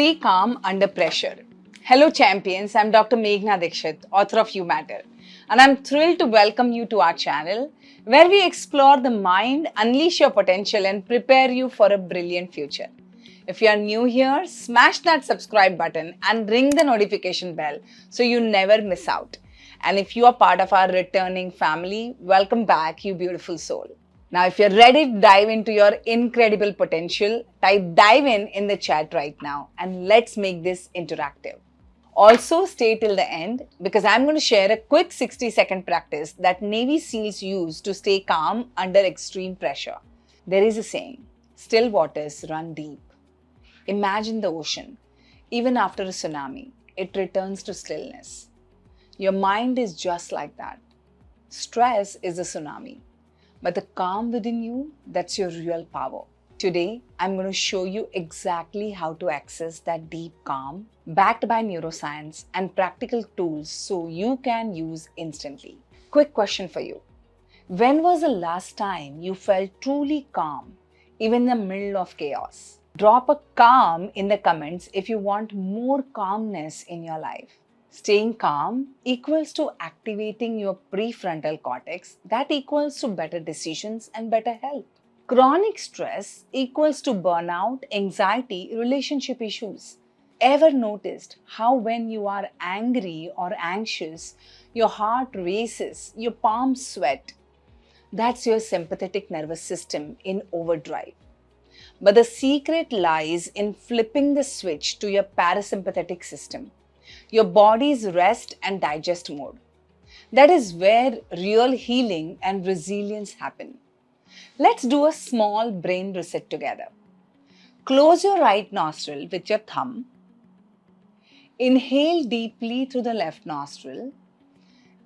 Stay calm under pressure. Hello, champions. I'm Dr. Meghna Dikshit, author of You Matter, and I'm thrilled to welcome you to our channel where we explore the mind, unleash your potential, and prepare you for a brilliant future. If you are new here, smash that subscribe button and ring the notification bell so you never miss out. And if you are part of our returning family, welcome back, you beautiful soul. Now, if you're ready to dive into your incredible potential, type dive in the chat right now and let's make this interactive. Also, stay till the end because I'm going to share a quick 60-second practice that Navy SEALs use to stay calm under extreme pressure. There is a saying, still waters run deep. Imagine the ocean. Even after a tsunami, it returns to stillness. Your mind is just like that. Stress is a tsunami. But the calm within you, that's your real power. Today, I'm going to show you exactly how to access that deep calm, backed by neuroscience and practical tools so you can use instantly. Quick question for you. When was the last time you felt truly calm, even in the middle of chaos? Drop a calm in the comments if you want more calmness in your life. Staying calm equals to activating your prefrontal cortex, that equals to better decisions and better health. Chronic stress equals to burnout, anxiety, relationship issues. Ever noticed how when you are angry or anxious, your heart races, your palms sweat? That's your sympathetic nervous system in overdrive. But the secret lies in flipping the switch to your parasympathetic system, your body's rest and digest mode. That is where real healing and resilience happen. Let's do a small brain reset together. Close your right nostril with your thumb. Inhale deeply through the left nostril.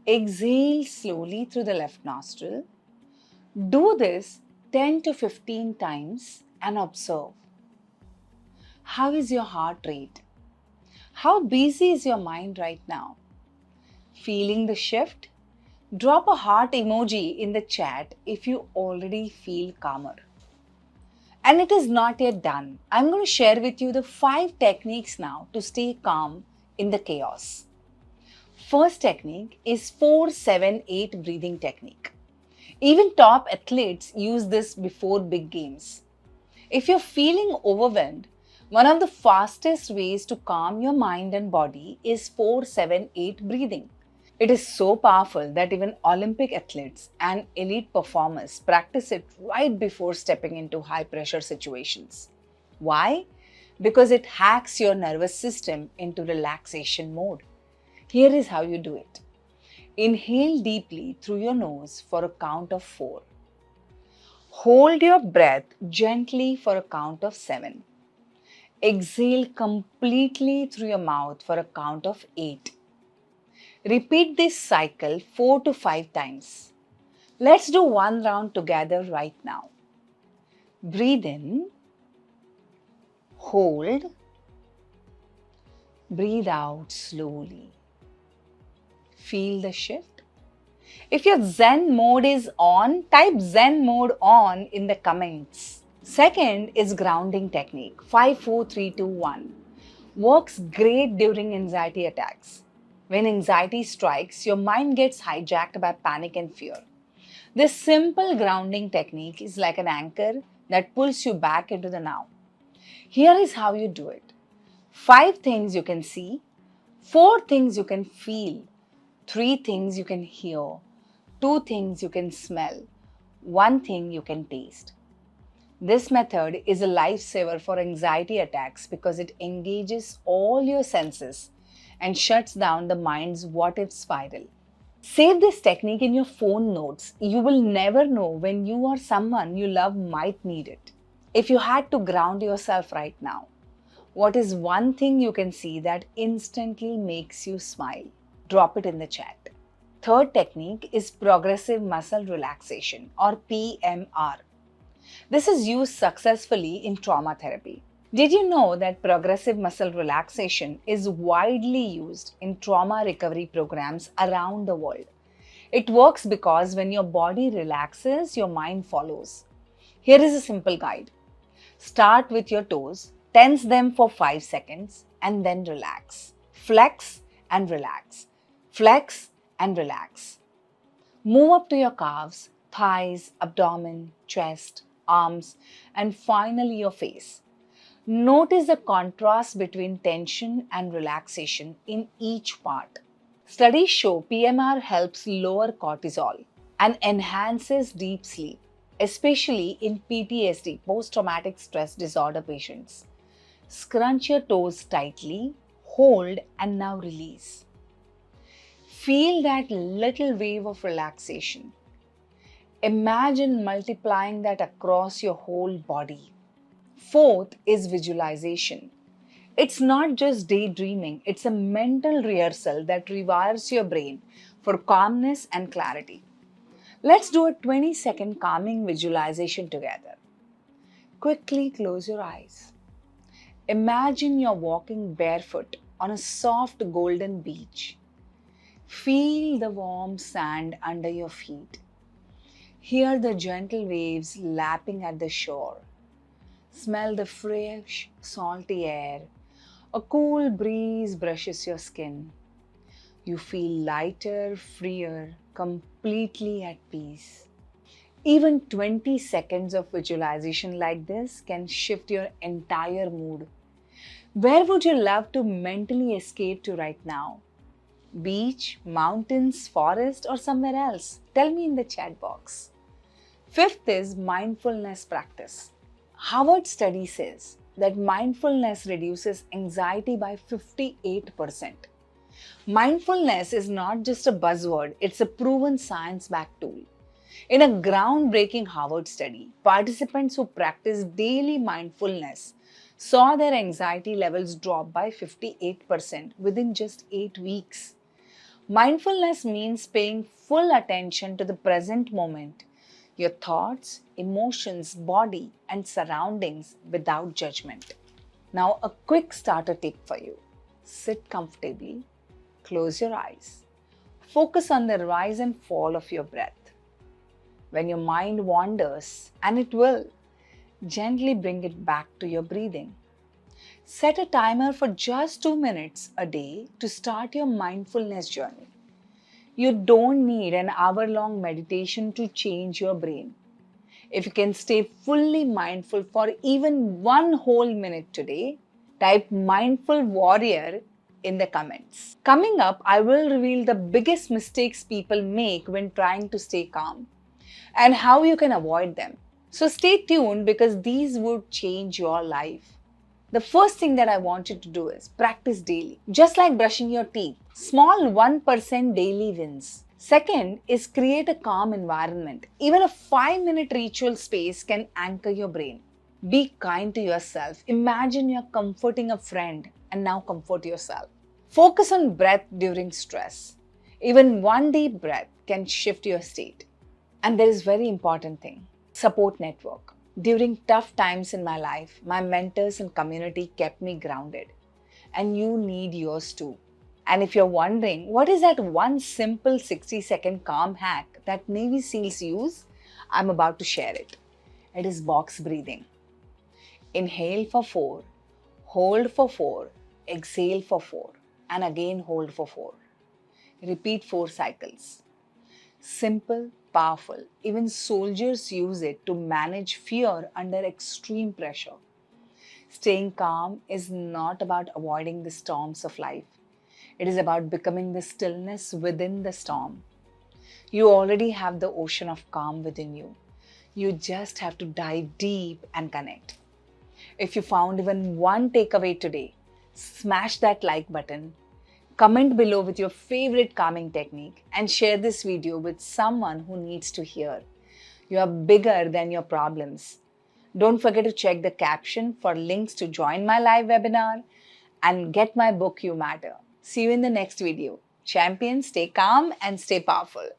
Exhale slowly through the left nostril. Do this 10 to 15 times and observe. How is your heart rate? How busy is your mind right now? Feeling the shift? Drop a heart emoji in the chat if you already feel calmer. And it is not yet done. I'm going to share with you the 5 techniques now to stay calm in the chaos. First technique is 4-7-8 breathing technique. Even top athletes use this before big games. If you're feeling overwhelmed, one of the fastest ways to calm your mind and body is 4-7-8 breathing. It is so powerful that even Olympic athletes and elite performers practice it right before stepping into high pressure situations. Why? Because it hacks your nervous system into relaxation mode. Here is how you do it. Inhale deeply through your nose for a count of 4. Hold your breath gently for a count of 7. Exhale completely through your mouth for a count of 8. Repeat this cycle 4 to 5 times. Let's do one round together right now. Breathe in, hold, breathe out slowly. Feel the shift. If your Zen mode is on, type Zen mode on in the comments. Second is grounding technique, 5-4-3-2-1. Works great during anxiety attacks. When anxiety strikes, your mind gets hijacked by panic and fear. This simple grounding technique is like an anchor that pulls you back into the now. Here is how you do it. 5 things you can see, 4 things you can feel, 3 things you can hear, 2 things you can smell, 1 thing you can taste. This method is a lifesaver for anxiety attacks because it engages all your senses and shuts down the mind's what-if spiral. Save this technique in your phone notes. You will never know when you or someone you love might need it. If you had to ground yourself right now, what is one thing you can see that instantly makes you smile? Drop it in the chat. Third technique is progressive muscle relaxation or PMR. This is used successfully in trauma therapy. Did you know that progressive muscle relaxation is widely used in trauma recovery programs around the world? It works because when your body relaxes, your mind follows. Here is a simple guide. Start with your toes, Tense them for 5 seconds and then relax. Flex and relax. Flex and relax. Move up to your calves, thighs, abdomen, chest, arms, and finally your face. Notice the contrast between tension and relaxation in each part. Studies show PMR helps lower cortisol and enhances deep sleep, especially in PTSD, post-traumatic stress disorder patients. Scrunch your toes tightly, hold, and now release. Feel that little wave of relaxation. Imagine multiplying that across your whole body. Fourth is visualization. It's not just daydreaming, it's a mental rehearsal that rewires your brain for calmness and clarity. Let's do a 20-second calming visualization together. Quickly close your eyes. Imagine you're walking barefoot on a soft golden beach. Feel the warm sand under your feet. Hear the gentle waves lapping at the shore. Smell the fresh, salty air. A cool breeze brushes your skin. You feel lighter, freer, completely at peace. Even 20 seconds of visualization like this can shift your entire mood. Where would you love to mentally escape to right now? Beach, mountains, forest, or somewhere else? Tell me in the chat box. Fifth is mindfulness practice. Harvard study says that mindfulness reduces anxiety by 58%. Mindfulness is not just a buzzword, it's a proven science-backed tool. In a groundbreaking Harvard study, participants who practiced daily mindfulness saw their anxiety levels drop by 58% within just 8 weeks. Mindfulness means paying full attention to the present moment, your thoughts, emotions, body, and surroundings without judgment. Now, a quick starter tip for you. Sit comfortably, close your eyes. Focus on the rise and fall of your breath. When your mind wanders, and it will, gently bring it back to your breathing. Set a timer for just 2 minutes a day to start your mindfulness journey. You don't need an hour-long meditation to change your brain. If you can stay fully mindful for even 1 whole minute today, type Mindful Warrior in the comments. Coming up, I will reveal the biggest mistakes people make when trying to stay calm and how you can avoid them. So stay tuned because these would change your life. The first thing that I want you to do is practice daily, just like brushing your teeth. Small 1% daily wins. Second is create a calm environment. Even a 5-minute ritual space can anchor your brain. Be kind to yourself. Imagine you're comforting a friend and now comfort yourself. Focus on breath during stress. Even one deep breath can shift your state. And there is a very important thing, support network. During tough times in my life, my mentors and community kept me grounded. And you need yours too. And if you're wondering, what is that one simple 60-second calm hack that Navy SEALs use? I'm about to share it. It is box breathing. Inhale for 4, hold for 4, exhale for 4, and again hold for 4. Repeat 4 cycles. Simple, powerful. Even soldiers use it to manage fear under extreme pressure. Staying calm is not about avoiding the storms of life. It is about becoming the stillness within the storm. You already have the ocean of calm within you. You just have to dive deep and connect. If you found even one takeaway today, smash that like button. Comment below with your favorite calming technique and share this video with someone who needs to hear. You are bigger than your problems. Don't forget to check the caption for links to join my live webinar and get my book You Matter. See you in the next video. Champions, stay calm and stay powerful.